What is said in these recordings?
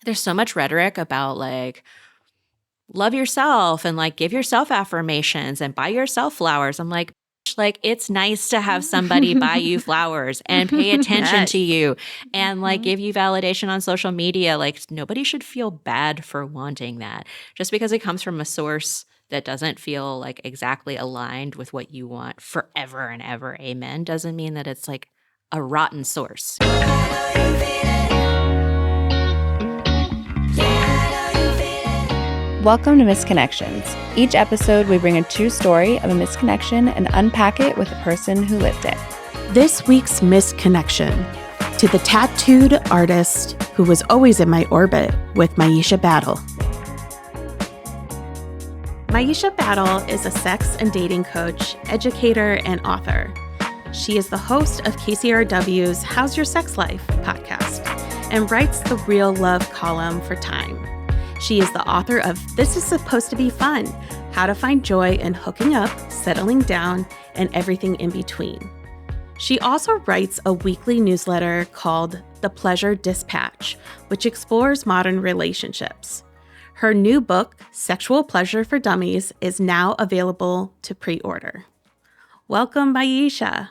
There's so much rhetoric about like, love yourself and like give yourself affirmations and buy yourself flowers. I'm like it's nice to have somebody buy you flowers and pay attention to you and like give you validation on social media. Like nobody should feel bad for wanting that. Just because it comes from a source that doesn't feel like exactly aligned with what you want forever and ever, amen, doesn't mean that it's like a rotten source. Welcome to Misconnections. Each episode, we bring a true story of a misconnection and unpack it with a person who lived it. This week's misconnection to the tattooed artist who was always in my orbit with Myisha Battle. Myisha Battle is a sex and dating coach, educator, and author. She is the host of KCRW's How's Your Sex Life podcast and writes the Real Love column for Time. She is the author of This Is Supposed to Be Fun, How to Find Joy in Hooking Up, Settling Down, and Everything in Between. She also writes a weekly newsletter called The Pleasure Dispatch, which explores modern relationships. Her new book, Sexual Pleasure for Dummies, is now available to pre-order. Welcome, Myisha.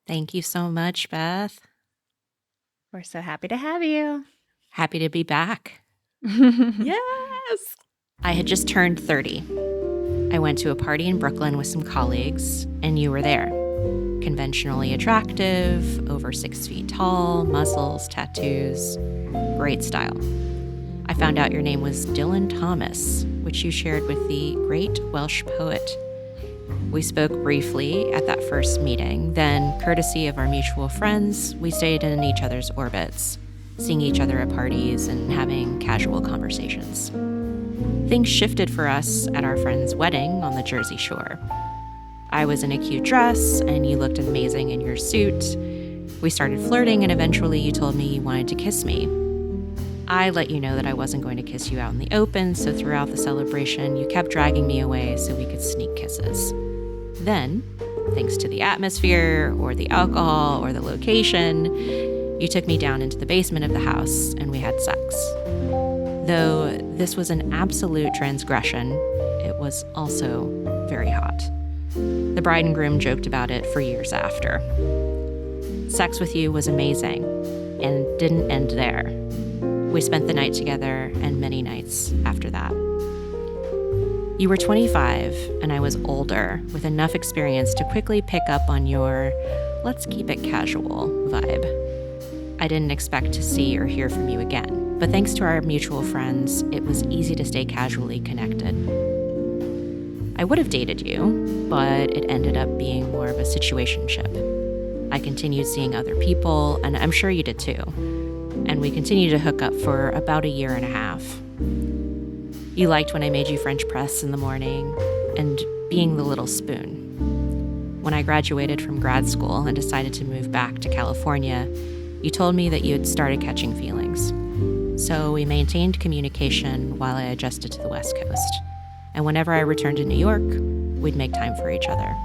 Thank you so much, Beth. We're so happy to have you. Happy to be back. Yes! I had just turned 30. I went to a party in Brooklyn with some colleagues, and you were there. Conventionally attractive, over 6 feet tall, muscles, tattoos, great style. I found out your name was Dylan Thomas, which you shared with the great Welsh poet. We spoke briefly at that first meeting, then, courtesy of our mutual friends, we stayed in each other's orbits, seeing each other at parties and having casual conversations. Things shifted for us at our friend's wedding on the Jersey Shore. I was in a cute dress, and you looked amazing in your suit. We started flirting, and eventually you told me you wanted to kiss me. I let you know that I wasn't going to kiss you out in the open, so throughout the celebration, you kept dragging me away so we could sneak kisses. Then, thanks to the atmosphere, or the alcohol, or the location, you took me down into the basement of the house, and we had sex. Though this was an absolute transgression, it was also very hot. The bride and groom joked about it for years after. Sex with you was amazing, and didn't end there. We spent the night together, and many nights after that. You were 25, and I was older, with enough experience to quickly pick up on your let's keep it casual vibe. I didn't expect to see or hear from you again, but thanks to our mutual friends, it was easy to stay casually connected. I would have dated you, but it ended up being more of a situationship. I continued seeing other people, and I'm sure you did too, and we continued to hook up for about 1.5 years. You liked when I made you French press in the morning, and being the little spoon. When I graduated from grad school and decided to move back to California, you told me that you had started catching feelings. So we maintained communication while I adjusted to the West Coast. And whenever I returned to New York, we'd make time for each other.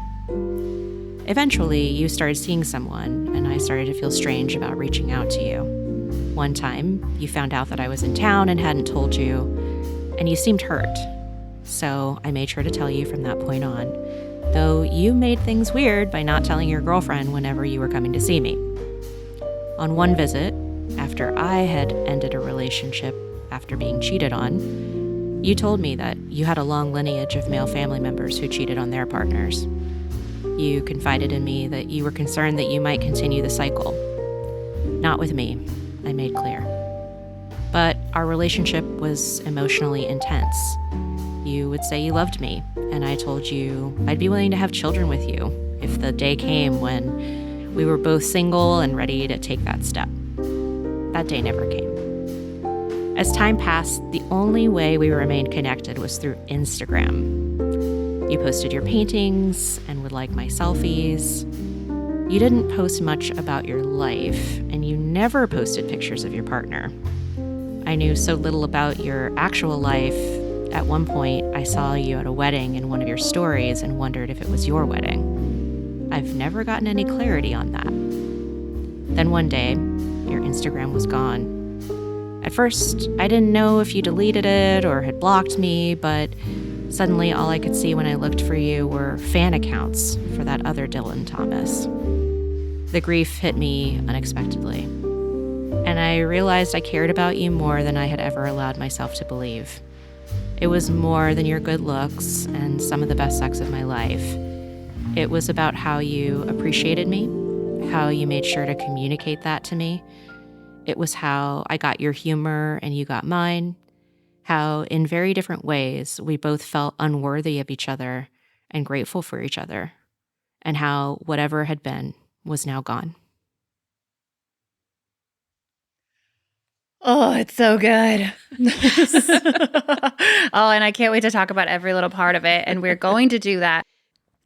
Eventually, you started seeing someone, and I started to feel strange about reaching out to you. One time, you found out that I was in town and hadn't told you, and you seemed hurt. So I made sure to tell you from that point on, though you made things weird by not telling your girlfriend whenever you were coming to see me. On one visit, after I had ended a relationship after being cheated on, you told me that you had a long lineage of male family members who cheated on their partners. You confided in me that you were concerned that you might continue the cycle. Not with me, I made clear. But our relationship was emotionally intense. You would say you loved me, and I told you I'd be willing to have children with you if the day came when we were both single and ready to take that step. That day never came. As time passed, the only way we remained connected was through Instagram. You posted your paintings and would like my selfies. You didn't post much about your life, and you never posted pictures of your partner. I knew so little about your actual life. At one point, I saw you at a wedding in one of your stories and wondered if it was your wedding. I've never gotten any clarity on that. Then one day, your Instagram was gone. At first, I didn't know if you deleted it or had blocked me, but suddenly all I could see when I looked for you were fan accounts for that other Dylan Thomas. The grief hit me unexpectedly, and I realized I cared about you more than I had ever allowed myself to believe. It was more than your good looks and some of the best sex of my life. It was about how you appreciated me, how you made sure to communicate that to me. It was how I got your humor and you got mine, how in very different ways we both felt unworthy of each other and grateful for each other, and how whatever had been was now gone. Oh, it's so good. Oh, and I can't wait to talk about every little part of it. And we're going to do that.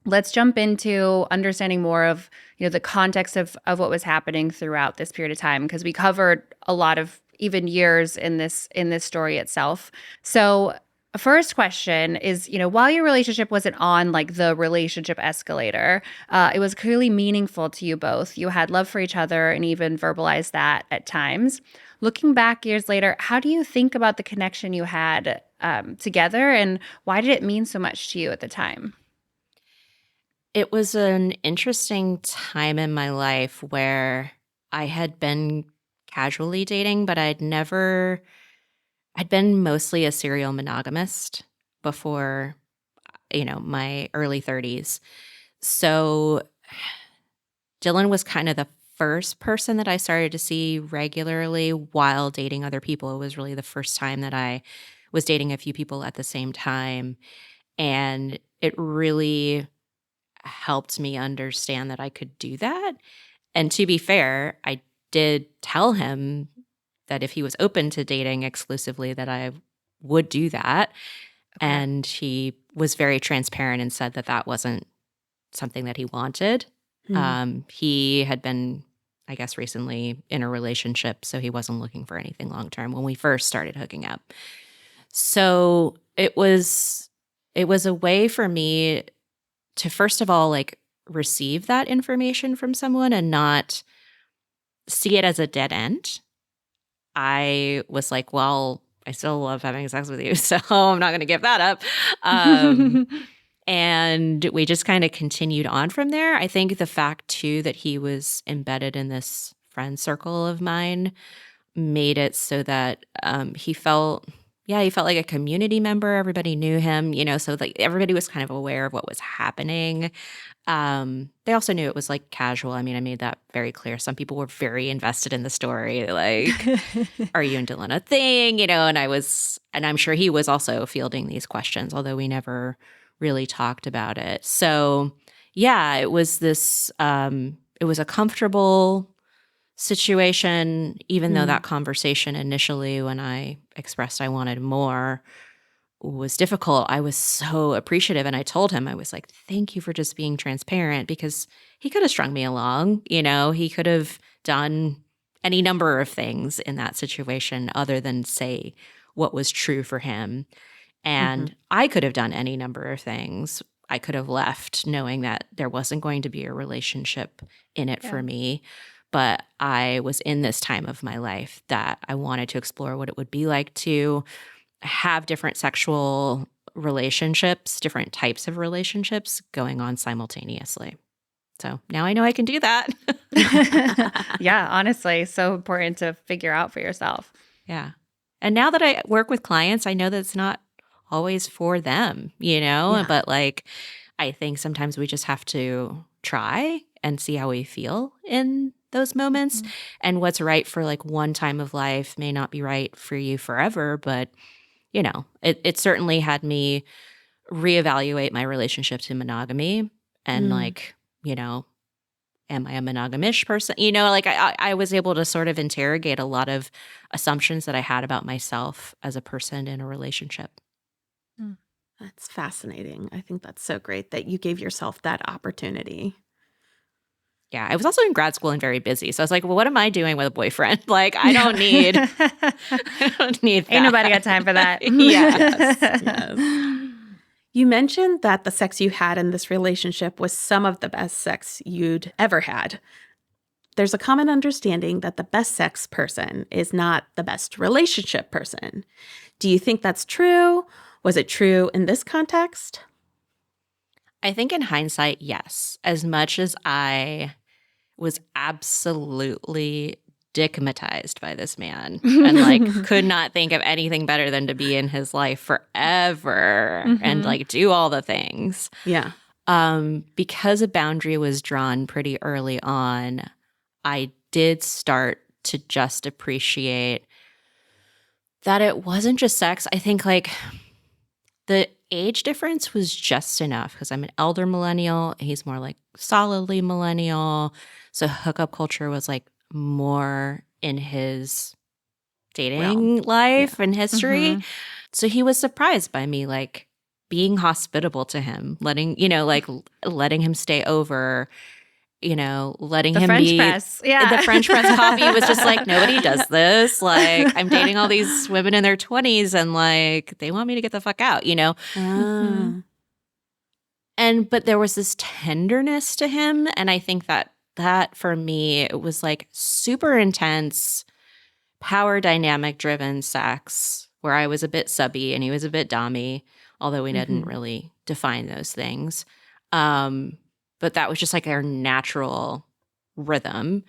Let's jump into understanding more of, the context of what was happening throughout this period of time, because we covered a lot of even years in this story itself. So first question is, while your relationship wasn't on like the relationship escalator, it was clearly meaningful to you both. You had love for each other and even verbalized that at times. Looking back years later, how do you think about the connection you had together, and why did it mean so much to you at the time? It was an interesting time in my life where I had been casually dating, but I'd been mostly a serial monogamist before, my early 30s. So Dylan was kind of the first person that I started to see regularly while dating other people. It was really the first time that I was dating a few people at the same time. And it really helped me understand that I could do that. And to be fair, I did tell him that if he was open to dating exclusively, that I would do that. Okay. And he was very transparent and said that that wasn't something that he wanted. He had been, I guess, recently in a relationship, so he wasn't looking for anything long term when we first started hooking up. So it was a way for me to, first of all, like, receive that information from someone and not see it as a dead end. I was like, well, I still love having sex with you, so I'm not going to give that up. And we just kind of continued on from there. I think the fact, too, that he was embedded in this friend circle of mine made it so that he felt like a community member. Everybody knew him, so like everybody was kind of aware of what was happening. They also knew it was like casual. I mean, I made that very clear. Some people were very invested in the story. Like, are you and Dylan a thing? And I'm sure he was also fielding these questions, although we never really talked about it. So yeah, it was it was a comfortable situation, even though that conversation initially, when I expressed I wanted more, was difficult. I was so appreciative. And I told him, I was like, thank you for just being transparent, because he could have strung me along. He could have done any number of things in that situation other than say what was true for him. And I could have done any number of things. I could have left knowing that there wasn't going to be a relationship in it for me. But I was in this time of my life that I wanted to explore what it would be like to have different sexual relationships, different types of relationships going on simultaneously. So now I know I can do that. Yeah, honestly, so important to figure out for yourself. Yeah. And now that I work with clients, I know that it's not always for them, but like, I think sometimes we just have to try and see how we feel in those moments. And what's right for like one time of life may not be right for you forever, but it certainly had me reevaluate my relationship to monogamy and like, am I a monogamish person? Like I was able to sort of interrogate a lot of assumptions that I had about myself as a person in a relationship. That's fascinating. I think that's so great that you gave yourself that opportunity. Yeah, I was also in grad school and very busy. So I was like, well, what am I doing with a boyfriend? Like, I don't need that. Ain't nobody got time for that. Yes. You mentioned that the sex you had in this relationship was some of the best sex you'd ever had. there's a common understanding that the best sex person is not the best relationship person. Do you think that's true? Was it true in this context? I think in hindsight, yes. As much as I was absolutely dickmatized by this man and like could not think of anything better than to be in his life forever and like do all the things. Yeah. Because a boundary was drawn pretty early on, I did start to just appreciate that it wasn't just sex. I think like the age difference was just enough because I'm an elder millennial. He's more like solidly millennial. So hookup culture was like more in his dating life and history. So he was surprised by me like being hospitable to him, letting him stay over, letting The him French be press. Yeah. the French press coffee was just like, nobody does this. Like, I'm dating all these women in their 20s and like they want me to get the fuck out, But there was this tenderness to him. And I think that for me, it was like super intense, power dynamic driven sex where I was a bit subby and he was a bit dommy, although we didn't really define those things. But that was just like our natural rhythm.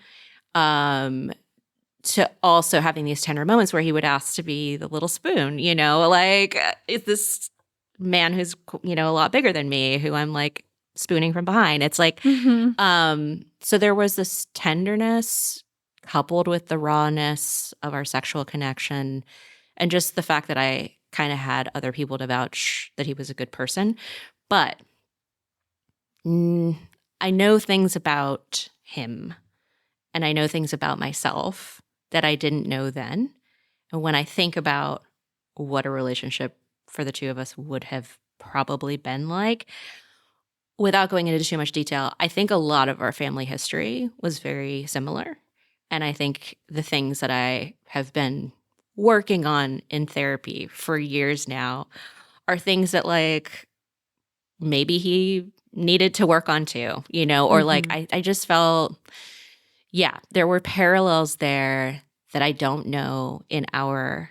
To also having these tender moments where he would ask to be the little spoon, like is this man who's, a lot bigger than me who I'm like spooning from behind. It's like, so there was this tenderness coupled with the rawness of our sexual connection and just the fact that I kind of had other people to vouch that he was a good person. But I know things about him and I know things about myself that I didn't know then. And when I think about what a relationship for the two of us would have probably been like, without going into too much detail, I think a lot of our family history was very similar. And I think the things that I have been working on in therapy for years now are things that like maybe he needed to work on too, or like I just felt, there were parallels there that I don't know in our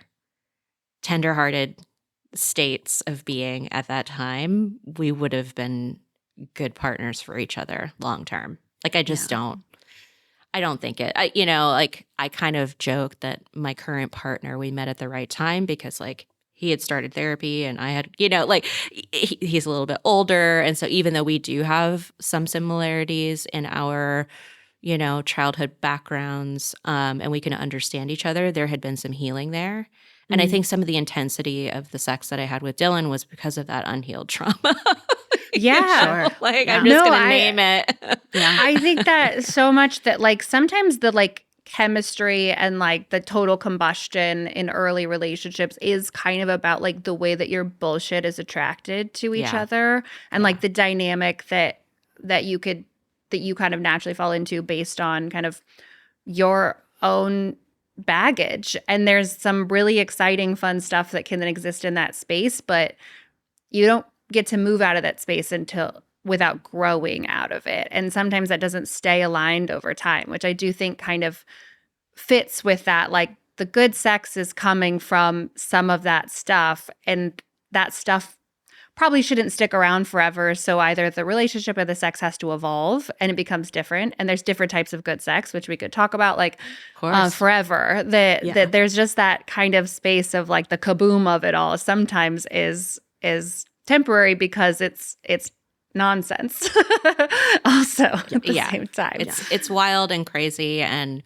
tenderhearted states of being at that time. We would have been good partners for each other long term. Like I just don't. I don't think it. I kind of joke that my current partner, we met at the right time because like he had started therapy and I had, he's a little bit older. And so even though we do have some similarities in our, childhood backgrounds and we can understand each other, there had been some healing there. And I think some of the intensity of the sex that I had with Dylan was because of that unhealed trauma. Yeah. Sure. Like, I'm just going to name it. Yeah. I think that so much that like sometimes the like chemistry and like the total combustion in early relationships is kind of about like the way that your bullshit is attracted to each other and like the dynamic that you kind of naturally fall into based on kind of your own baggage. And there's some really exciting, fun stuff that can then exist in that space, but you don't get to move out of that space without growing out of it. And sometimes that doesn't stay aligned over time, which I do think kind of fits with that. Like the good sex is coming from some of that stuff, and that stuff probably shouldn't stick around forever. So either the relationship or the sex has to evolve and it becomes different. And there's different types of good sex, which we could talk about like forever. That there's just that kind of space of like the kaboom of it all sometimes is temporary because it's nonsense also at the same time. It's wild and crazy, and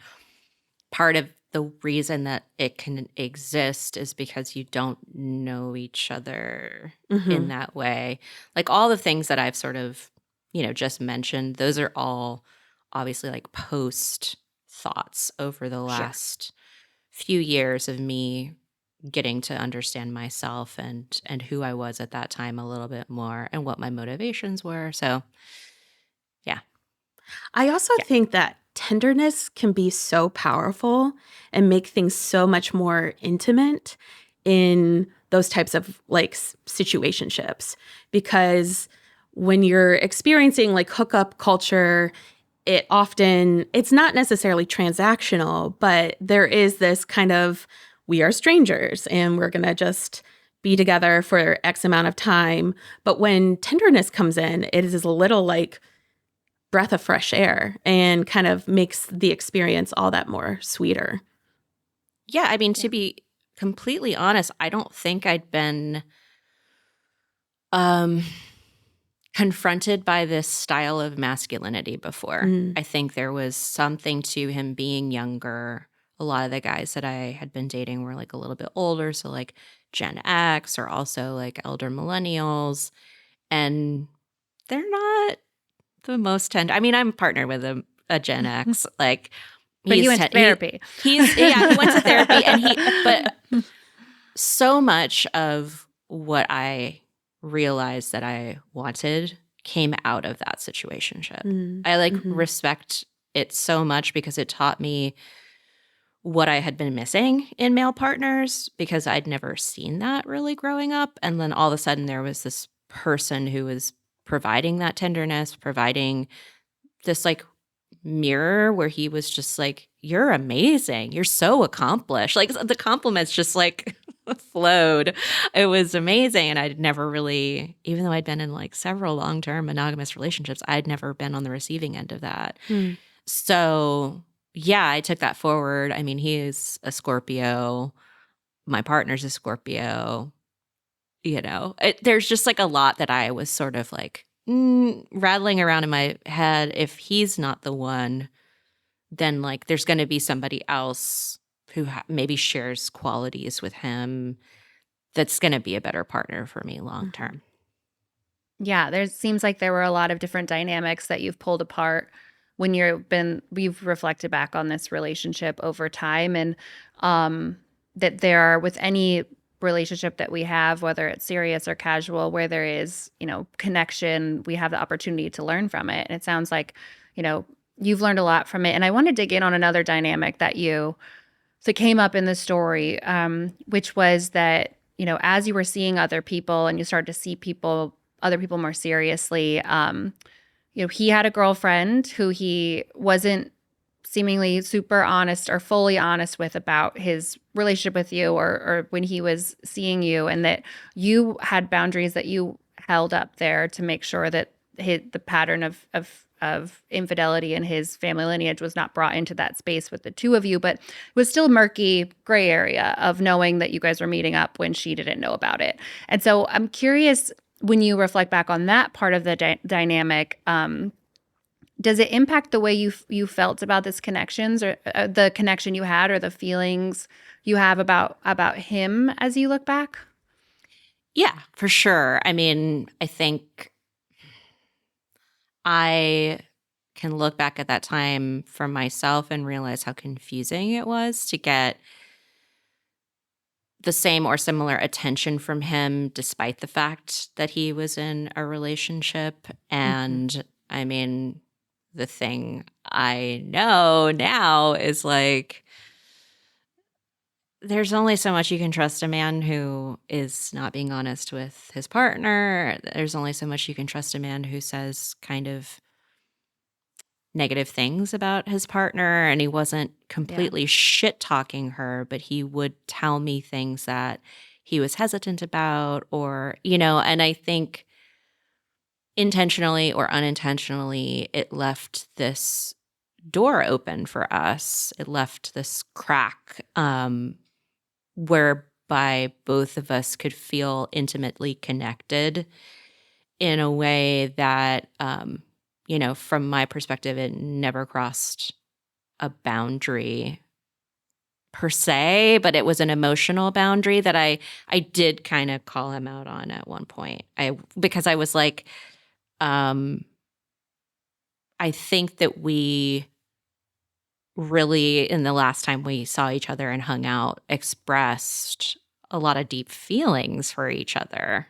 part of the reason that it can exist is because you don't know each other in that way. Like all the things that I've sort of, just mentioned, those are all obviously like post thoughts over the last few years of me getting to understand myself and who I was at that time a little bit more and what my motivations were. So, yeah. I also think that tenderness can be so powerful and make things so much more intimate in those types of like situationships, because when you're experiencing like hookup culture it's not necessarily transactional, but there is this kind of, we are strangers and we're going to just be together for X amount of time. But when tenderness comes in, it is a little like breath of fresh air and kind of makes the experience all that more sweeter. Yeah, I mean, to be completely honest, I don't think I'd been confronted by this style of masculinity before. I think there was something to him being younger. A lot of the guys that I had been dating were like a little bit older, so like Gen X or also like elder millennials, and they're not the most tender. I mean, I'm partnered with a Gen X, like. But he went to therapy. He went to therapy, but so much of what I realized that I wanted came out of that situationship. I respect it so much because it taught me what I had been missing in male partners, because I'd never seen that really growing up. And then all of a sudden there was this person who was providing that tenderness, providing this like mirror where he was just like, you're amazing, you're so accomplished, like the compliments just like flowed. It was amazing. And I'd never really, even though I'd been in like several long-term monogamous relationships, I'd never been on the receiving end of that. So yeah, I took that forward. I mean, he is a Scorpio, my partner's a Scorpio, there's just like a lot that I was sort of like rattling around in my head. If he's not the one, then like there's going to be somebody else who maybe shares qualities with him that's going to be a better partner for me long term. Yeah, there seems like there were a lot of different dynamics that you've pulled apart when we've reflected back on this relationship over time, and that there are, with any relationship that we have, whether it's serious or casual, where there is, connection, we have the opportunity to learn from it. And it sounds like, you've learned a lot from it. And I want to dig in on another dynamic that came up in the story, which was that, as you were seeing other people and you started to see other people more seriously, he had a girlfriend who he wasn't seemingly super honest or fully honest with about his relationship with you, or when he was seeing you, and that you had boundaries that you held up there to make sure that the pattern of infidelity in his family lineage was not brought into that space with the two of you, but it was still a murky gray area of knowing that you guys were meeting up when she didn't know about it. And so I'm curious, when you reflect back on that part of the dynamic, does it impact the way you felt about this connections, or the connection you had, or the feelings you have about him as you look back? Yeah, for sure. I mean, I think I can look back at that time for myself and realize how confusing it was to get the same or similar attention from him, despite the fact that he was in a relationship. And I mean, the thing I know now is like, there's only so much you can trust a man who is not being honest with his partner. There's only so much you can trust a man who says kind of negative things about his partner. And he wasn't completely shit talking her, but he would tell me things that he was hesitant about, or, and I think intentionally or unintentionally, it left this door open for us. It left this crack whereby both of us could feel intimately connected in a way that, from my perspective, it never crossed a boundary per se, but it was an emotional boundary that I did kind of call him out on at one point. Because I was like, I think that we really, in the last time we saw each other and hung out, expressed a lot of deep feelings for each other.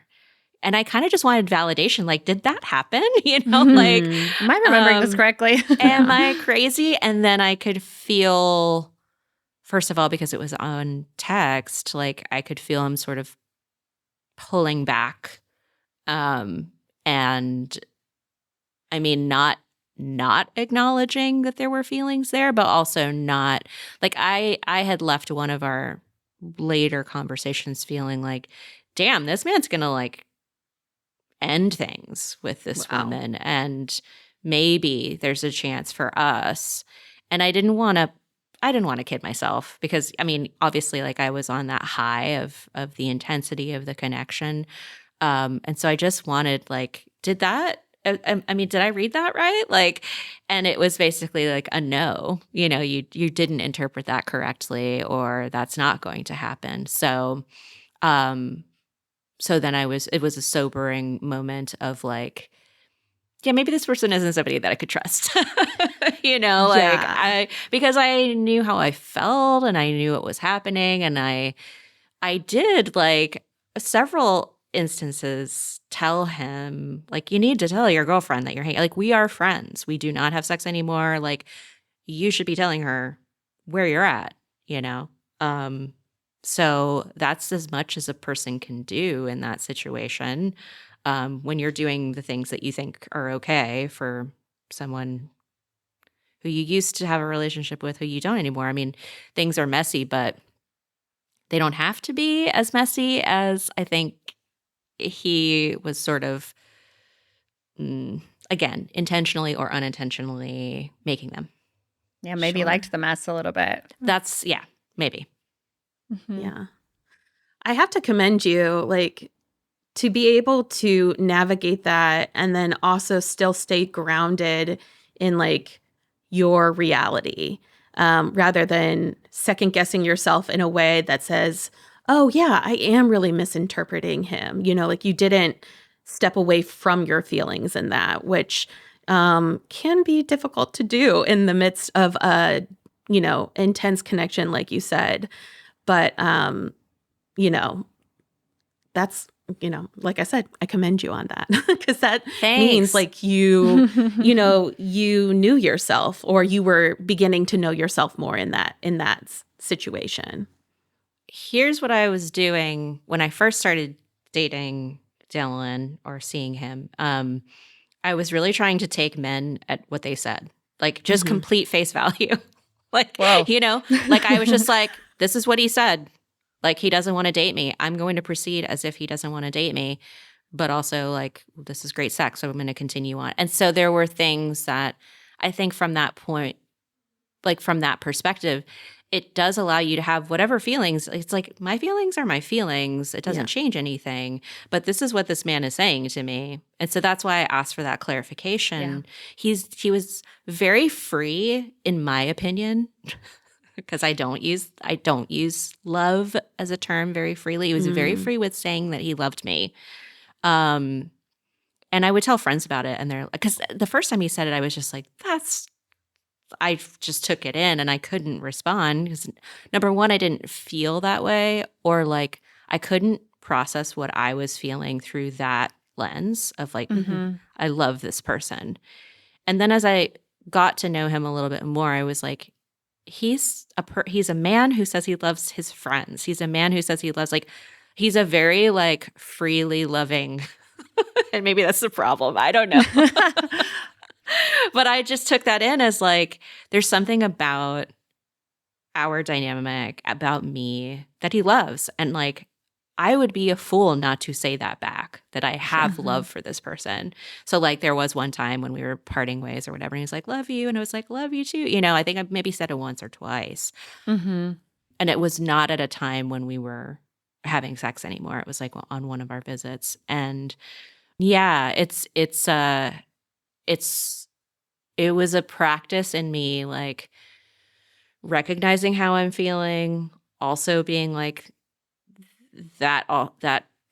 And I kind of just wanted validation. Like, did that happen? Like, am I remembering this correctly? Am I crazy? And then I could feel, first of all, because it was on text, like I could feel him sort of pulling back. And I mean, not not acknowledging that there were feelings there, but also not like I had left one of our later conversations feeling like, damn, this man's gonna like end things with this Wow. woman, and maybe there's a chance for us. And I didn't want to kid myself, because I mean, obviously, like, I was on that high of the intensity of the connection. And so I just wanted, like, did I read that right? Like, and it was basically like a no, you didn't interpret that correctly, or that's not going to happen. So, so then it was a sobering moment of like, yeah, maybe this person isn't somebody that I could trust, Yeah. because I knew how I felt and I knew what was happening. And I did, like, several instances tell him, like, you need to tell your girlfriend that you're hanging, like, we are friends. We do not have sex anymore. Like, you should be telling her where you're at, you know? So that's as much as a person can do in that situation, when you're doing the things that you think are okay for someone who you used to have a relationship with, who you don't anymore. I mean, things are messy, but they don't have to be as messy as I think he was sort of, again, intentionally or unintentionally making them. Yeah, maybe Sure. liked the mess a little bit. That's, yeah, maybe. Mhm. Yeah. I have to commend you, like, to be able to navigate that and then also still stay grounded in, like, your reality, rather than second guessing yourself in a way that says, oh, yeah, I am really misinterpreting him. Like, you didn't step away from your feelings in that, which can be difficult to do in the midst of a, intense connection, like you said. But, you know, that's, like I said, I commend you on that, because that means, Thanks. like, you knew yourself, or you were beginning to know yourself more in that situation. Here's what I was doing when I first started dating Dylan or seeing him. I was really trying to take men at what they said, like, just Mhm. complete face value. Like, Whoa. like, I was just like, this is what he said. Like, he doesn't want to date me. I'm going to proceed as if he doesn't want to date me. But also, like, this is great sex, so I'm going to continue on. And so there were things that I think from that point, like, from that perspective, it does allow you to have whatever feelings. It's like, my feelings are my feelings. It doesn't Yeah. change anything. But this is what this man is saying to me. And so that's why I asked for that clarification. He was very free, in my opinion, because I don't use love as a term very freely. He was very Mm. free with saying that he loved me. And I would tell friends about it, and they're like, because the first time he said it, I was just like, I just took it in and I couldn't respond because, number one, I didn't feel that way, or like I couldn't process what I was feeling through that lens of like, Mhm. I love this person. And then as I got to know him a little bit more, I was like, he's a man who says he loves his friends. He's a man who says he loves, like, he's a very, like, freely loving, and maybe that's the problem. I don't know. But I just took that in as like, there's something about our dynamic, about me, that he loves. And like, I would be a fool not to say that back, that I have Sure. love for this person. So like, there was one time when we were parting ways or whatever, and he's like, love you. And I was like, love you too. I think I maybe said it once or twice. Mhm. And it was not at a time when we were having sex anymore. It was like on one of our visits. And yeah, it was a practice in me, like, recognizing how I'm feeling, also being like, that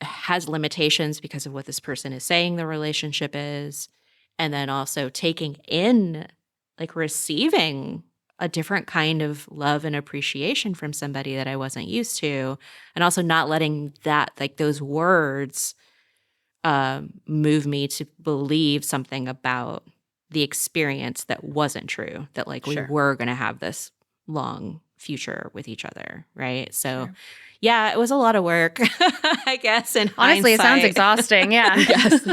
has limitations because of what this person is saying the relationship is, and then also taking in, like, receiving a different kind of love and appreciation from somebody that I wasn't used to, and also not letting that, like, those words move me to believe something about the experience that wasn't true, that like we Sure. were going to have this long future with each other, right? So Sure. yeah, it was a lot of work, I guess, in Honestly, it sounds hindsight. exhausting. Yeah. Yes.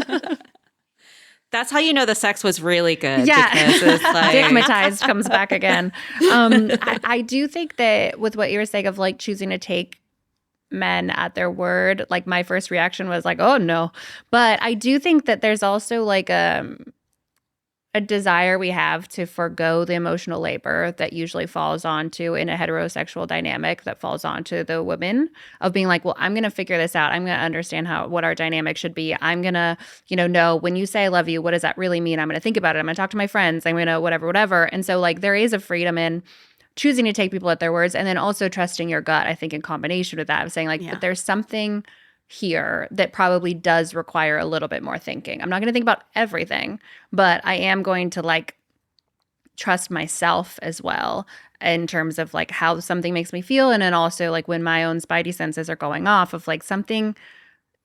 That's how you know the sex was really good. Yeah. Because it's like, Digmatized comes back again. I do think that with what you were saying of like choosing to take men at their word, like my first reaction was like, oh no. But I do think that there's also like a desire we have to forgo the emotional labor that usually falls onto in a heterosexual dynamic that falls onto the woman of being like, well, I'm going to figure this out. I'm going to understand what our dynamic should be. I'm going to, know when you say I love you, what does that really mean? I'm going to think about it. I'm going to talk to my friends. I'm going to whatever. And so like there is a freedom in choosing to take people at their words and then also trusting your gut, I think in combination with that of saying like, but there's something here that probably does require a little bit more thinking. I'm not going to think about everything, but I am going to like trust myself as well in terms of like how something makes me feel. And then also like when my own spidey senses are going off of like something,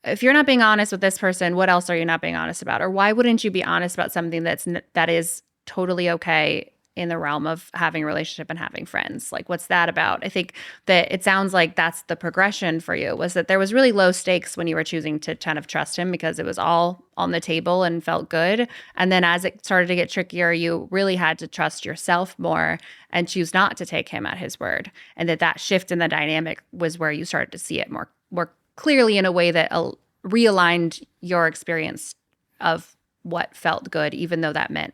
if you're not being honest with this person, what else are you not being honest about? Or why wouldn't you be honest about something that is totally okay in the realm of having a relationship and having friends? Like, what's that about? I think that it sounds like that's the progression for you, was that there was really low stakes when you were choosing to kind of trust him because it was all on the table and felt good. And then as it started to get trickier, you really had to trust yourself more and choose not to take him at his word. And that shift in the dynamic was where you started to see it more clearly in a way that realigned your experience of what felt good, even though that meant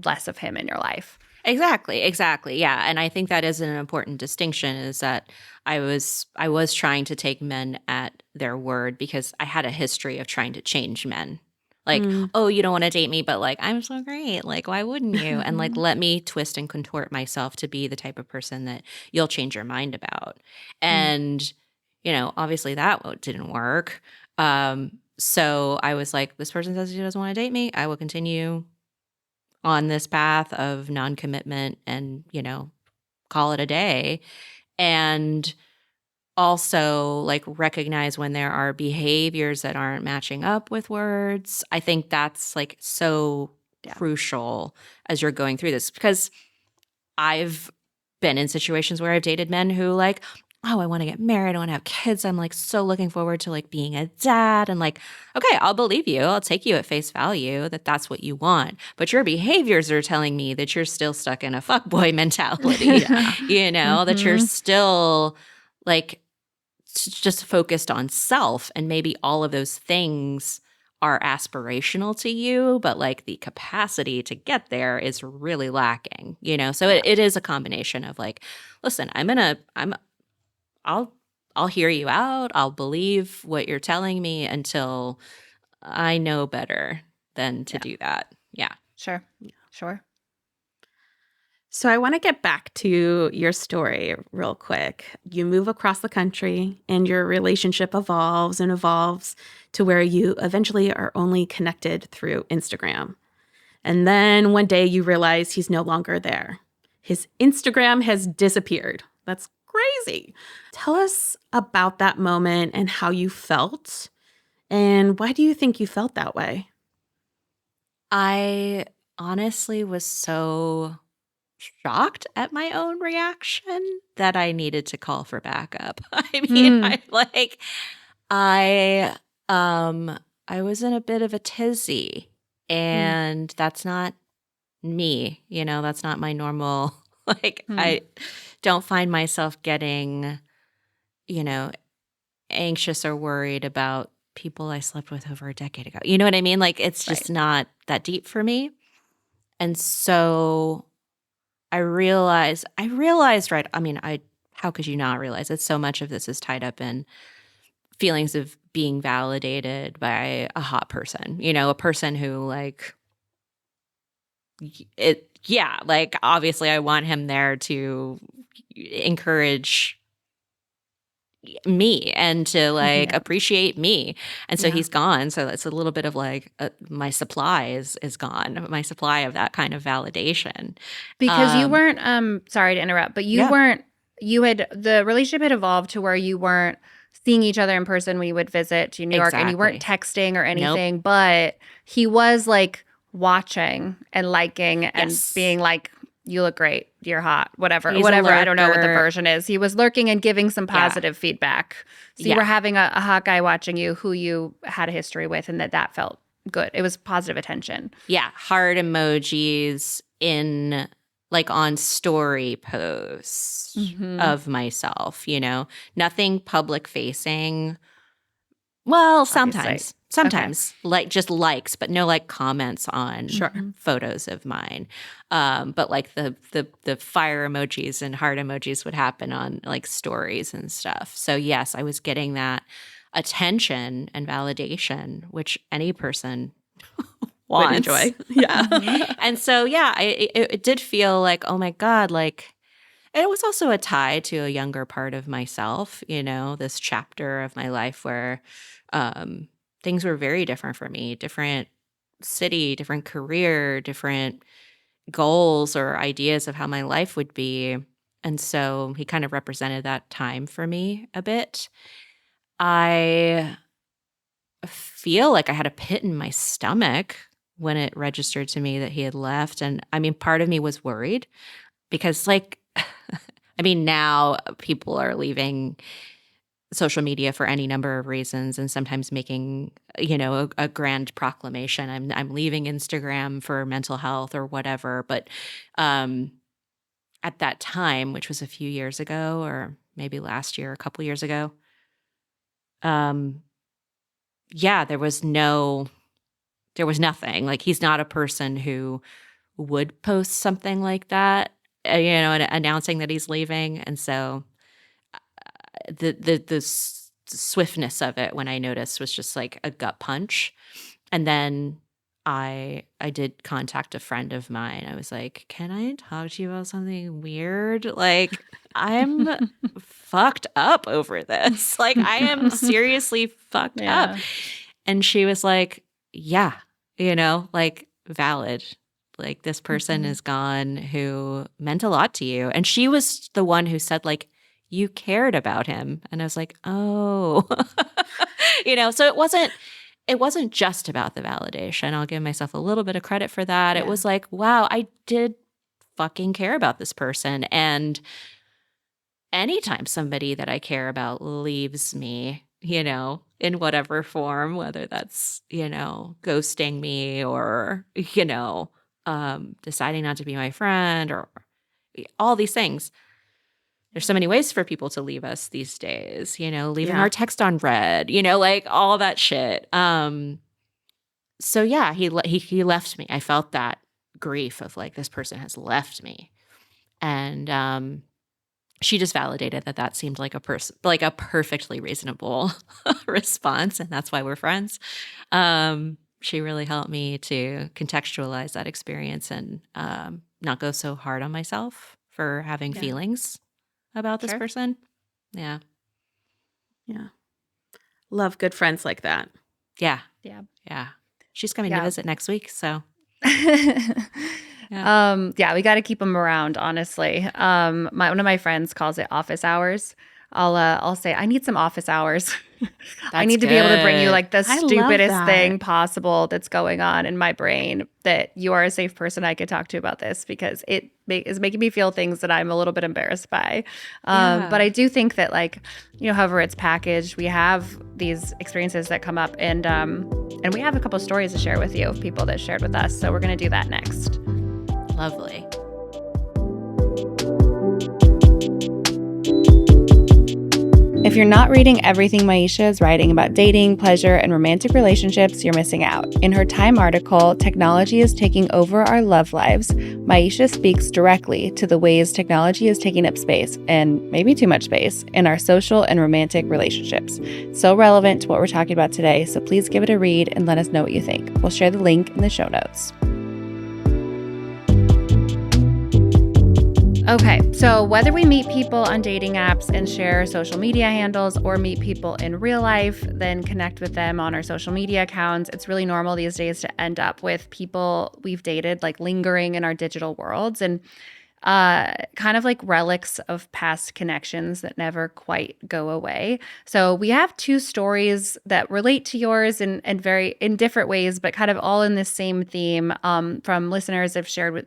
less of him in your life. Exactly. Yeah. And I think that is an important distinction, is that I was trying to take men at their word because I had a history of trying to change men. Like, oh, you don't want to date me, but like, I'm so great. Like, why wouldn't you? And like, let me twist and contort myself to be the type of person that you'll change your mind about. And, obviously that didn't work. So I was like, this person says he doesn't want to date me. I will continue on this path of non-commitment and, call it a day. And also like recognize when there are behaviors that aren't matching up with words. I think that's like so crucial as you're going through this, because I've been in situations where I've dated men who like, oh, I want to get married. I want to have kids. I'm like so looking forward to like being a dad, and like, okay, I'll believe you. I'll take you at face value that that's what you want. But your behaviors are telling me that you're still stuck in a fuckboy mentality, that you're still like just focused on self, and maybe all of those things are aspirational to you, but like the capacity to get there is really lacking, So it is a combination of like, listen, I'll hear you out. I'll believe what you're telling me until I know better than to do that. Yeah. Sure. So I want to get back to your story real quick. You move across the country and your relationship evolves and evolves to where you eventually are only connected through Instagram. And then one day you realize he's no longer there. His Instagram has disappeared. That's crazy. Tell us about that moment and how you felt. And why do you think you felt that way? I honestly was so shocked at my own reaction that I needed to call for backup. I mean, I was in a bit of a tizzy, and that's not me, that's not my normal, I don't find myself getting, anxious or worried about people I slept with over a decade ago. You know what I mean? Like, it's just not that deep for me. And so I realized, right. I mean, how could you not realize that so much of this is tied up in feelings of being validated by a hot person, a person who like like obviously I want him there to encourage me and to like appreciate me. And so he's gone. So it's a little bit of like my supply is gone. My supply of that kind of validation. Because you weren't, sorry to interrupt, but you weren't, the relationship had evolved to where you weren't seeing each other in person when you would visit to New York, and you weren't texting or anything, but he was like watching and liking and being like, you look great, you're hot, whatever. I don't know what the version is. He was lurking and giving some positive feedback. So you were having a hot guy watching you who you had a history with, and that felt good. It was positive attention. Yeah, heart emojis in like on story posts of myself, nothing public facing. Well, Obviously. sometimes like just likes, but no like comments on Sure. photos of mine. But like the fire emojis and heart emojis would happen on like stories and stuff. So yes, I was getting that attention and validation, which any person Would wants. enjoy. Yeah. And so yeah, it did feel like, oh my God, like, and it was also a tie to a younger part of myself, this chapter of my life where things were very different for me, different city, different career, different goals or ideas of how my life would be. And so he kind of represented that time for me a bit. I feel like I had a pit in my stomach when it registered to me that he had left. And I mean, part of me was worried because, like, I mean, now people are leaving social media for any number of reasons and sometimes making, a grand proclamation. I'm leaving Instagram for mental health or whatever. But at that time, which was a few years ago or maybe last year, a couple years ago, yeah, there was nothing. Like, he's not a person who would post something like that, announcing that he's leaving. And so the swiftness of it when I noticed was just like a gut punch. And then I did contact a friend of mine. I was like, "Can I talk to you about something weird? Like, I'm fucked up over this. Like, I am seriously fucked up." And she was like, "Yeah, like, valid. Like, this person is gone who meant a lot to you." And she was the one who said, like, "You cared about him." And I was like, "Oh." So it wasn't just about the validation. I'll give myself a little bit of credit for that. Yeah. It was like, wow, I did fucking care about this person. And anytime somebody that I care about leaves me, in whatever form, whether that's, ghosting me or, deciding not to be my friend or all these things. There's so many ways for people to leave us these days, leaving Yeah. our text on red, like all that shit. So yeah, he left me. I felt that grief of like, this person has left me. And she just validated that seemed like a perfectly reasonable response, and that's why we're friends. She really helped me to contextualize that experience and not go so hard on myself for having feelings about this person. Yeah. Yeah. Love good friends like that. Yeah. Yeah. Yeah. She's coming to visit next week, so. Yeah, we got to keep them around, honestly. One of my friends calls it office hours. I'll say, "I need some office hours." I need to be able to bring you like the I love stupidest that. thing possible that's going on in my brain, that you are a safe person I could talk to about this, because it is making me feel things that I'm a little bit embarrassed by. But I do think that, like, however it's packaged, we have these experiences that come up, and we have a couple stories to share with you of people that shared with us. So we're going to do that next. Lovely. If you're not reading everything Myisha is writing about dating, pleasure, and romantic relationships, you're missing out. In her Time article, "Technology is Taking Over Our Love Lives," Myisha speaks directly to the ways technology is taking up space, and maybe too much space, in our social and romantic relationships. So relevant to what we're talking about today, so please give it a read and let us know what you think. We'll share the link in the show notes. Okay, so whether we meet people on dating apps and share social media handles, or meet people in real life, then connect with them on our social media accounts, it's really normal these days to end up with people we've dated like lingering in our digital worlds, and kind of like relics of past connections that never quite go away. So we have two stories that relate to yours in in different ways, but kind of all in the same theme, from listeners have shared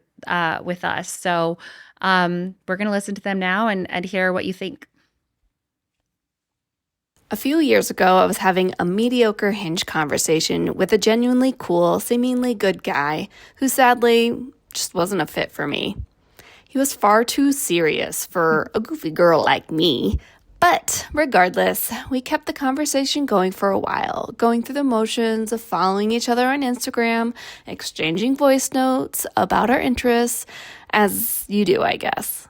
with us. So we're going to listen to them now and hear what you think. A few years ago, I was having a mediocre Hinge conversation with a genuinely cool, seemingly good guy who sadly just wasn't a fit for me. He was far too serious for a goofy girl like me. But regardless, we kept the conversation going for a while, going through the motions of following each other on Instagram, exchanging voice notes about our interests, as you do, I guess,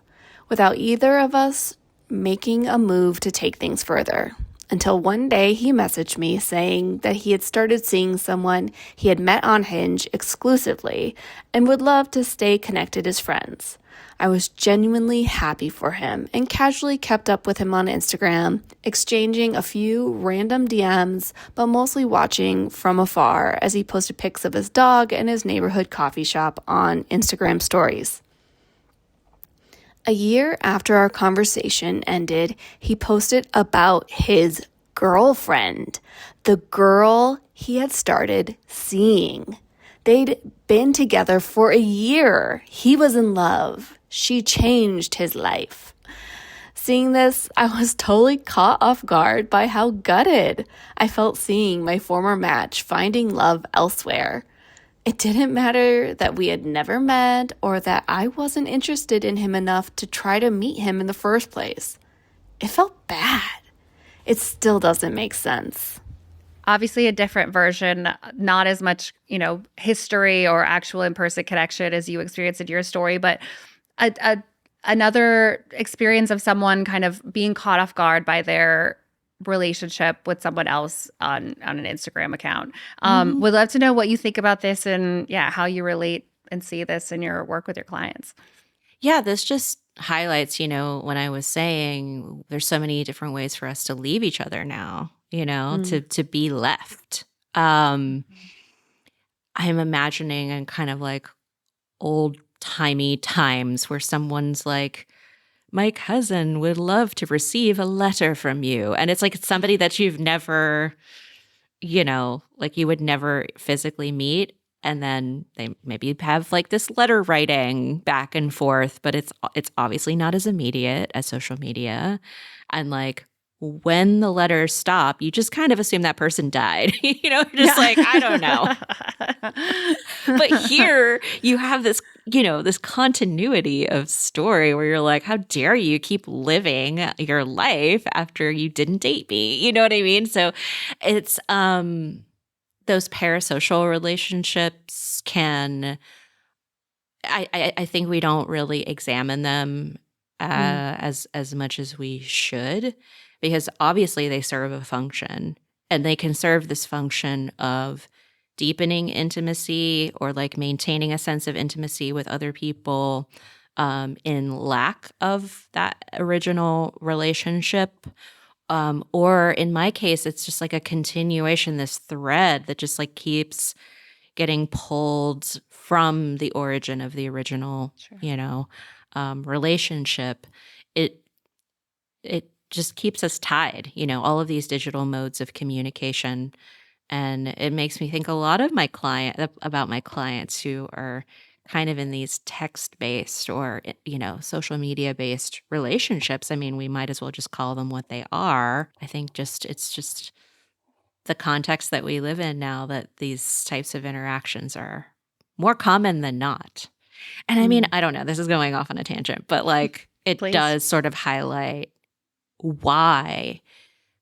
without either of us making a move to take things further. Until one day he messaged me saying that he had started seeing someone he had met on Hinge exclusively and would love to stay connected as friends. I was genuinely happy for him and casually kept up with him on Instagram, exchanging a few random DMs, but mostly watching from afar as he posted pics of his dog and his neighborhood coffee shop on Instagram stories. A year after our conversation ended, he posted about his girlfriend, the girl he had started seeing. They'd been together for a year. He was in love. She changed his life. Seeing this, I was totally caught off guard by how gutted I felt seeing my former match finding love elsewhere. It didn't matter that we had never met or that I wasn't interested in him enough to try to meet him in the first place. It felt bad. It still doesn't make sense. Obviously a different version, not as much, history or actual in-person connection as you experienced in your story, but another experience of someone kind of being caught off guard by their relationship with someone else on an Instagram account. Would love to know what you think about this and how you relate and see this in your work with your clients. Yeah, this just highlights, when I was saying there's so many different ways for us to leave each other now, to be left. I'm imagining in kind of like old-timey times where someone's like, my cousin would love to receive a letter from you. And it's like somebody that you've never, like you would never physically meet. And then they maybe have like this letter writing back and forth, but it's obviously not as immediate as social media. And like when the letters stop, you just kind of assume that person died. Like, I don't know. But here you have this, this continuity of story where you're like, how dare you keep living your life after you didn't date me? You know what I mean? So it's those parasocial relationships I think we don't really examine them as much as we should, because obviously they serve a function, and they can serve this function of deepening intimacy or like maintaining a sense of intimacy with other people in lack of that original relationship. Or in my case, it's just like a continuation, this thread that just like keeps getting pulled from the origin of the original, relationship. It just keeps us tied, all of these digital modes of communication. And it makes me think a lot of about my clients who are kind of in these text-based or, social media-based relationships. I mean, we might as well just call them what they are. I think it's just the context that we live in now that these types of interactions are more common than not. And I mean, I don't know, this is going off on a tangent, but like it Please. does sort of highlight why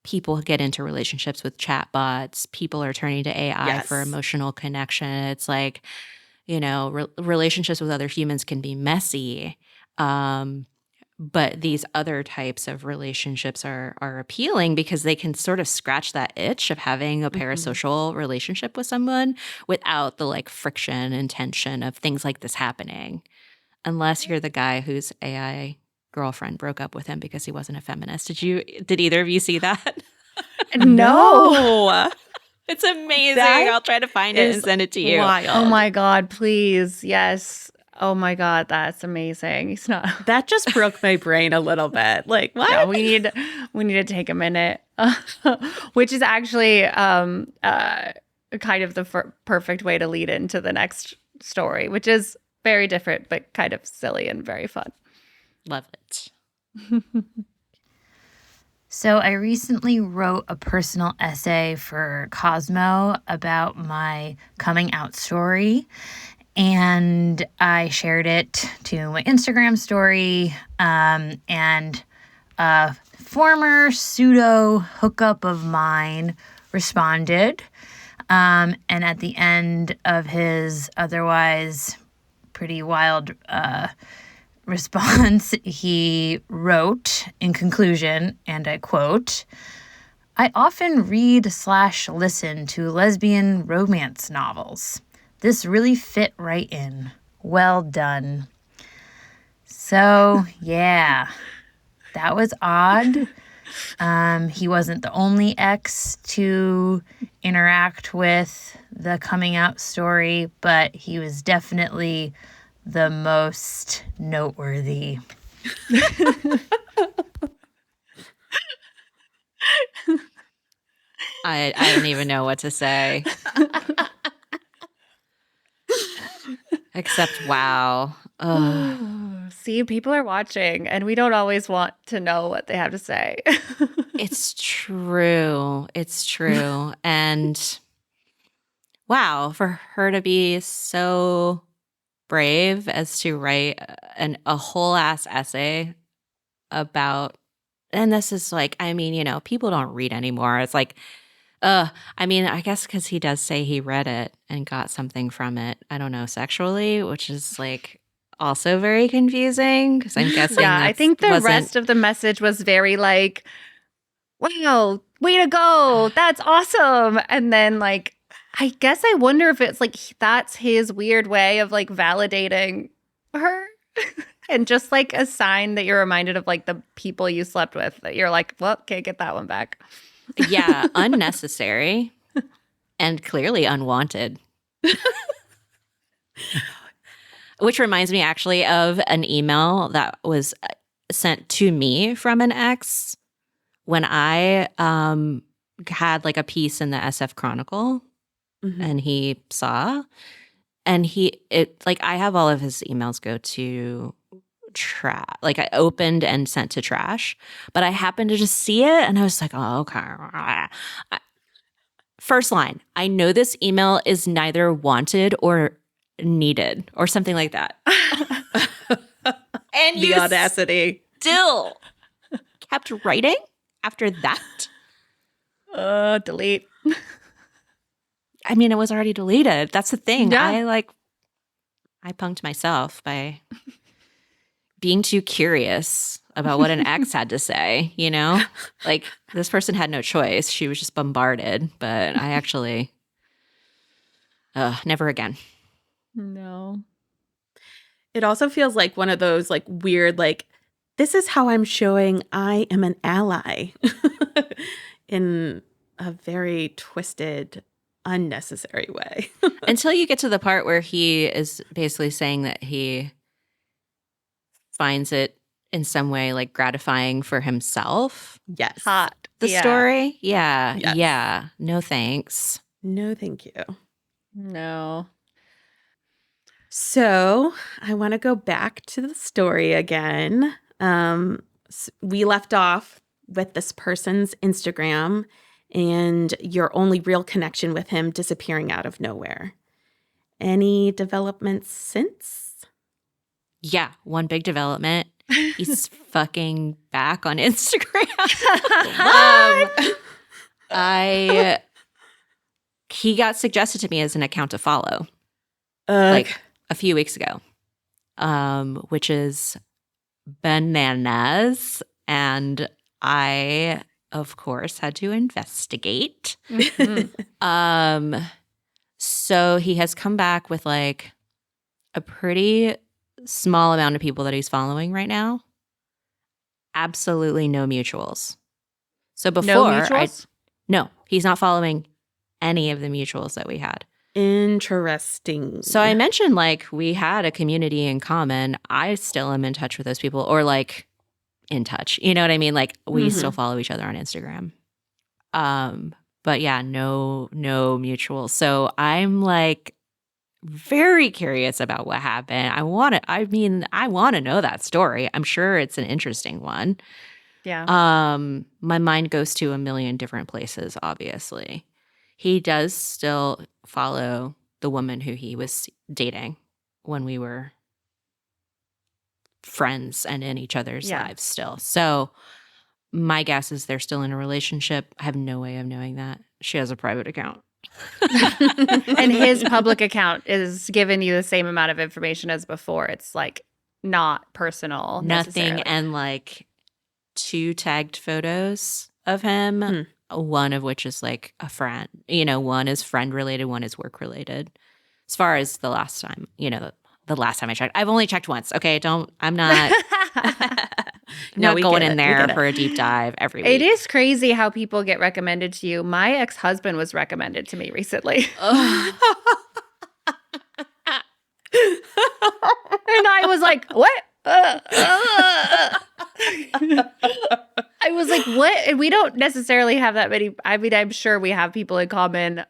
people get into relationships with chatbots. People are turning to AI for emotional connection. It's like, relationships with other humans can be messy. But these other types of relationships are appealing because they can sort of scratch that itch of having a parasocial relationship with someone without the like friction and tension of things like this happening. Unless you're the guy whose AI girlfriend broke up with him because he wasn't a feminist. Did either of you see that? No. It's amazing. I'll try to find it and send it to you. Wild. Oh my God, please. Yes. Oh my God, that's amazing. It's not. That just broke my brain a little bit. Like, what? Yeah, we need to take a minute, which is actually kind of the perfect way to lead into the next story, which is very different but kind of silly and very fun. Love it. So I recently wrote a personal essay for Cosmo about my coming out story, and I shared it to my Instagram story, and a former pseudo hookup of mine responded. And at the end of his otherwise pretty wild response, he wrote in conclusion, and I quote, "I often read/listen to lesbian romance novels. This really fit right in. Well done." So, yeah, that was odd. He wasn't the only ex to interact with the coming out story, but he was definitely the most noteworthy. I don't even know what to say. Except, wow. Ugh. See, people are watching, and we don't always want to know what they have to say. It's true. It's true. And wow, for her to be so brave as to write a whole ass essay about, and this is like, I mean, people don't read anymore. It's like, I mean, I guess because he does say he read it and got something from it. I don't know, sexually, which is like also very confusing because I'm guessing. Yeah, I think the rest of the message was very like, wow, way to go. That's awesome. And then like, I guess I wonder if it's like that's his weird way of like validating her. And just like a sign that you're reminded of like the people you slept with, that you're like, well, can't get that one back. Yeah, unnecessary and clearly unwanted. Which reminds me actually of an email that was sent to me from an ex when I had like a piece in the SF Chronicle, and he saw, and I have all of his emails go to trash. Like I opened and sent to trash, but I happened to just see it and I was like, oh, okay. First line, I know this email is neither wanted or needed or something like that. And The audacity. Still kept writing after that. Delete. I mean, it was already deleted. That's the thing. Yeah. I punked myself by being too curious about what an ex had to say, Like, this person had no choice. She was just bombarded. But I actually, never again. No. It also feels like one of those like weird, like, this is how I'm showing I am an ally in a very twisted, unnecessary way. Until you get to the part where he is basically saying that he finds it in some way like gratifying for himself. Yes. Hot. The story. Yeah. Yes. Yeah. No thanks. No, thank you. No. So I want to go back to the story again. We left off with this person's Instagram and your only real connection with him disappearing out of nowhere. Any developments since? Yeah, one big development. He's fucking back on Instagram. He got suggested to me as an account to follow, like a few weeks ago, which is bananas. And I, of course, had to investigate. So he has come back with like a pretty small amount of people that he's following right now. Absolutely no mutuals. So before, No mutuals? No, he's not following any of the mutuals that we had. Interesting. So I mentioned like we had a community in common. I still am in touch with those people, or like in touch. You know what I mean? Like we still follow each other on Instagram. But yeah, no mutuals. So I'm like very curious about what happened. I want to know that story. I'm sure it's an interesting one. Yeah. My mind goes to a million different places, obviously. He does still follow the woman who he was dating when we were friends and in each other's Yeah. lives still. So my guess is they're still in a relationship. I have no way of knowing that. She has a private account. And his public account is giving you the same amount of information as before. It's like not personal. Nothing. necessarily. And like 2 tagged photos of him, one of which is like a friend. One is friend related, one is work related. As far as the last time, the last time I checked. I've only checked once. Okay, I'm not No, not we going get in it. We there get it. for a deep dive every week. It is crazy how people get recommended to you. My ex-husband was recommended to me recently. And I was like, what? I was like, what? And we don't necessarily have that many. I mean, I'm sure we have people in common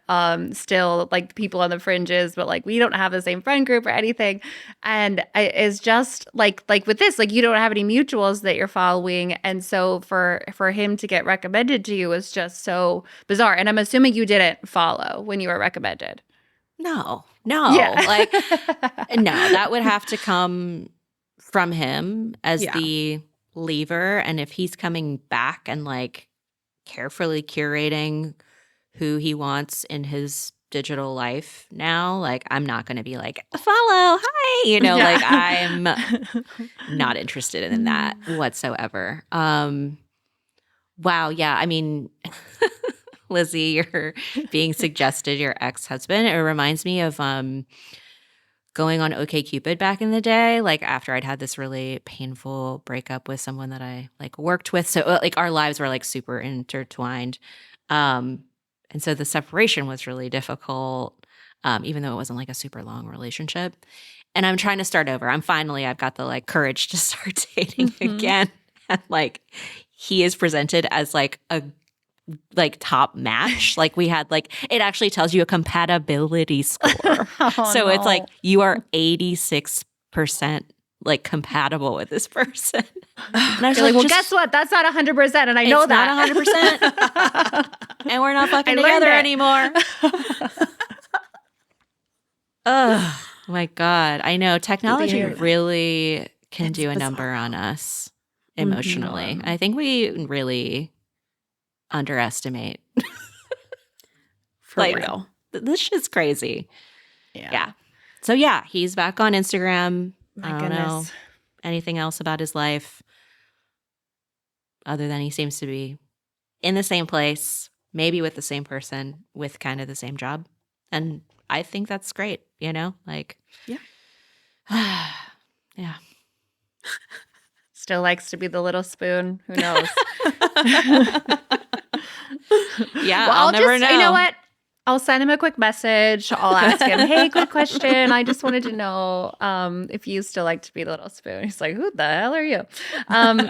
still, like people on the fringes, but like we don't have the same friend group or anything. And it's just like with this, like you don't have any mutuals that you're following. And so for him to get recommended to you was just so bizarre. And I'm assuming you didn't follow when you were recommended. No. Yeah. Like, no, that would have to come from him as Yeah. the lever. And if he's coming back and like carefully curating who he wants in his digital life now, like I'm not going to be like, follow, hi, like I'm not interested in that whatsoever. Wow. Yeah. I mean, Lizzie, you're being suggested your ex-husband. It reminds me of going on OkCupid back in the day, like after I'd had this really painful breakup with someone that I like worked with. So like our lives were like super intertwined. And so the separation was really difficult, even though it wasn't like a super long relationship. And I'm trying to start over. I've got the like courage to start dating again. And like he is presented as like a top match. Like we had like, it actually tells you a compatibility score. So it's like you are 86% like compatible with this person. And I was You're like, well, guess what? That's not 100%. And I know it's that. not 100%. And we're not fucking I learned together it. anymore. Oh my God. I know technology Weird. really can It's do a bizarre. number on us emotionally. I think we really underestimate. For like, real. This shit's crazy. Yeah. Yeah. So yeah, he's back on Instagram. My I don't know goodness. anything else about his life other than he seems to be in the same place, maybe with the same person, with kind of the same job. And I think that's great, like Yeah. yeah. Still likes to be the little spoon. Who knows? Yeah, Well, I'll never know. You know what? I'll send him a quick message. I'll ask him, hey, quick question. I just wanted to know if you still like to be the little spoon. He's like, who the hell are you?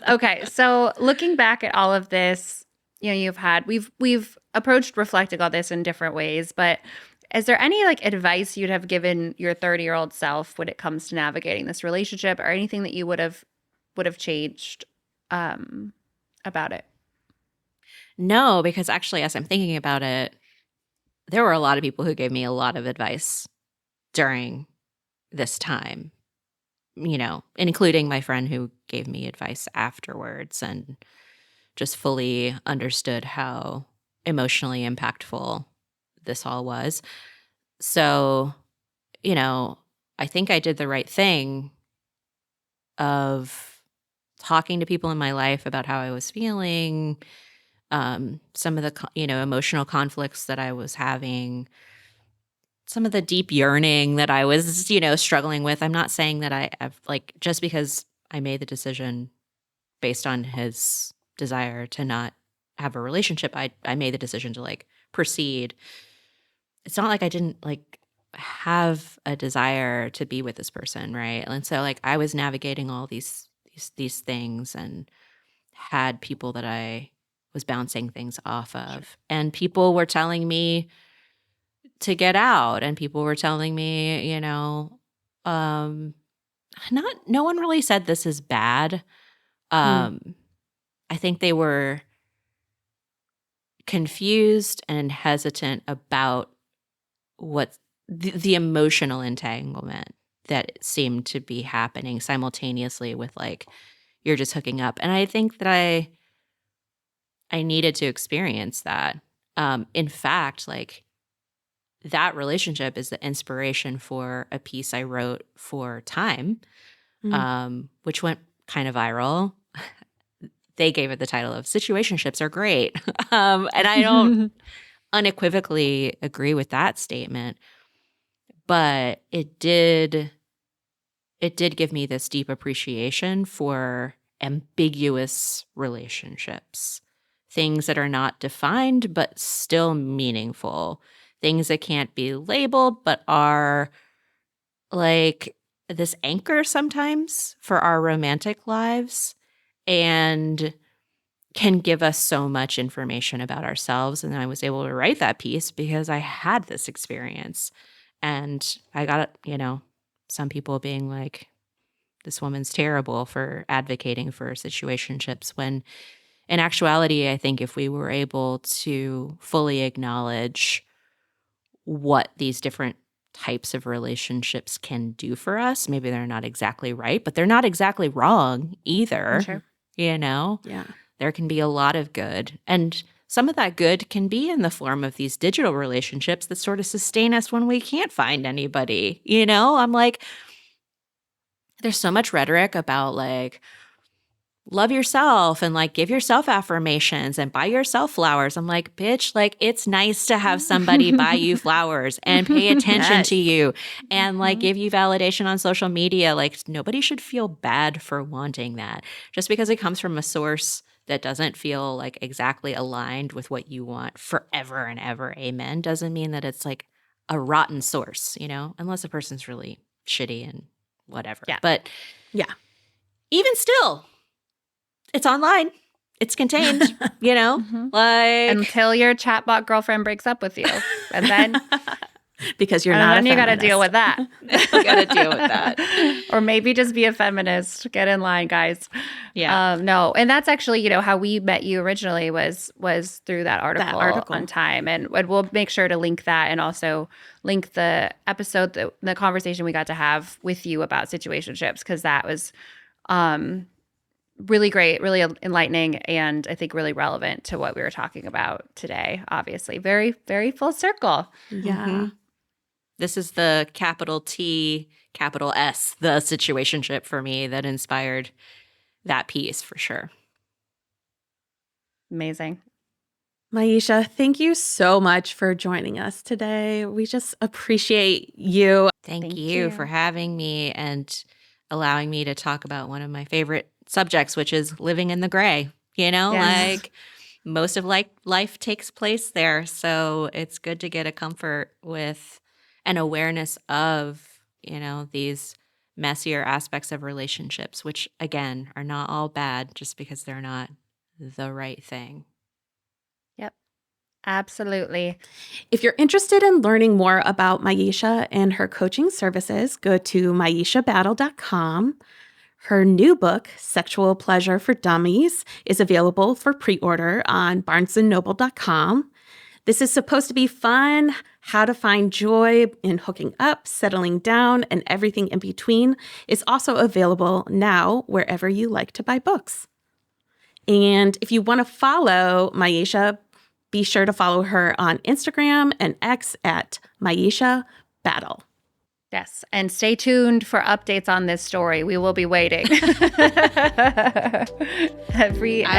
Okay. So looking back at all of this, we've approached reflecting on this in different ways, but is there any like advice you'd have given your 30-year-old self when it comes to navigating this relationship or anything that you would have changed about it? No, because actually, as I'm thinking about it, there were a lot of people who gave me a lot of advice during this time, including my friend who gave me advice afterwards and just fully understood how emotionally impactful this all was. So, I think I did the right thing of talking to people in my life about how I was feeling, some of the emotional conflicts that I was having, some of the deep yearning that I was struggling with. I'm not saying that I have like just because I made the decision based on his desire to not have a relationship, I made the decision to like proceed. It's not like I didn't like have a desire to be with this person, right? And so like I was navigating all these things and had people that I was bouncing things off of. And people were telling me to get out, and people were telling me, no one really said this is bad. I think they were confused and hesitant about what the emotional entanglement that seemed to be happening simultaneously with like, you're just hooking up. And I think that I needed to experience that. In fact, like that relationship is the inspiration for a piece I wrote for Time, which went kind of viral. They gave it the title of Situationships Are Great. And I don't unequivocally agree with that statement, but it did give me this deep appreciation for ambiguous relationships, things that are not defined but still meaningful, things that can't be labeled but are like this anchor sometimes for our romantic lives and can give us so much information about ourselves. And I was able to write that piece because I had this experience. And I got, some people being like, this woman's terrible for advocating for situationships, when in actuality, I think if we were able to fully acknowledge what these different types of relationships can do for us, maybe they're not exactly right, but they're not exactly wrong either. Sure. Yeah. There can be a lot of good. And some of that good can be in the form of these digital relationships that sort of sustain us when we can't find anybody. I'm like, there's so much rhetoric about like, love yourself and like give yourself affirmations and buy yourself flowers. I'm like, bitch, like it's nice to have somebody buy you flowers and pay attention to you and like give you validation on social media. Like nobody should feel bad for wanting that. Just because it comes from a source that doesn't feel like exactly aligned with what you want forever and ever, amen, doesn't mean that it's like a rotten source, unless a person's really shitty and whatever. Yeah. But Yeah. even still, it's online. It's contained, like Until your chatbot girlfriend breaks up with you. And then because you're and not then a you got to feminist. deal with that. you got to deal with that. Or maybe just be a feminist. Get in line, guys. Yeah. No, and that's actually, how we met you originally was through that article on Time, and we'll make sure to link that and also link the episode, the conversation we got to have with you about situationships, because that was really great, really enlightening, and I think really relevant to what we were talking about today. Obviously, very, very full circle. Yeah. This is the capital T, capital S, the situationship for me that inspired that piece for sure. Amazing. Myisha, thank you so much for joining us today. We just appreciate you. Thank you for having me and allowing me to talk about one of my favorite subjects, which is living in the gray. Like most of life takes place there. So it's good to get a comfort with an awareness of, these messier aspects of relationships, which again are not all bad just because they're not the right thing. Yep. Absolutely. If you're interested in learning more about Myisha and her coaching services, go to myishabattle.com. Her new book, Sexual Pleasure for Dummies, is available for pre-order on barnesandnoble.com. This is supposed to be fun, how to find joy in hooking up, settling down, and everything in between is also available now wherever you like to buy books. And if you want to follow Myisha, be sure to follow her on Instagram and X at Myisha Battle. Yes. And stay tuned for updates on this story. We will be waiting. I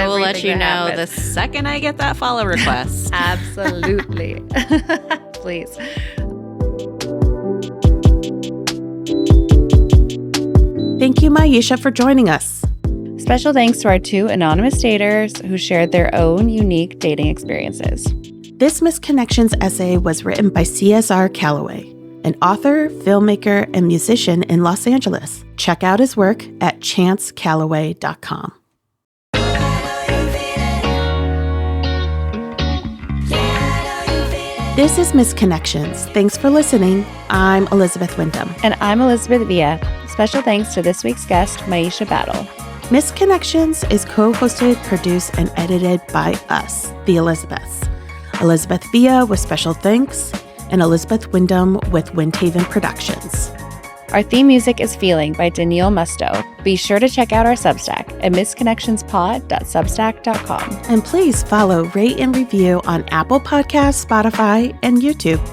will let you know the second I get that follow request. Absolutely. Please. Thank you, Myisha, for joining us. Special thanks to our two anonymous daters who shared their own unique dating experiences. This Misconnections essay was written by CSR Calloway, an author, filmmaker, and musician in Los Angeles. Check out his work at chancecalloway.com. This is Misconnections. Thanks for listening. I'm Elizabeth Wyndham. And I'm Elizabeth Villa. Special thanks to this week's guest, Myisha Battle. Misconnections is co-hosted, produced, and edited by us, the Elizabeths. Elizabeth Villa with special thanks, and Elizabeth Wyndham with Windhaven Productions. Our theme music is Feeling by Danielle Musto. Be sure to check out our Substack at misconnectionspod.substack.com. And please follow, rate, and review on Apple Podcasts, Spotify, and YouTube.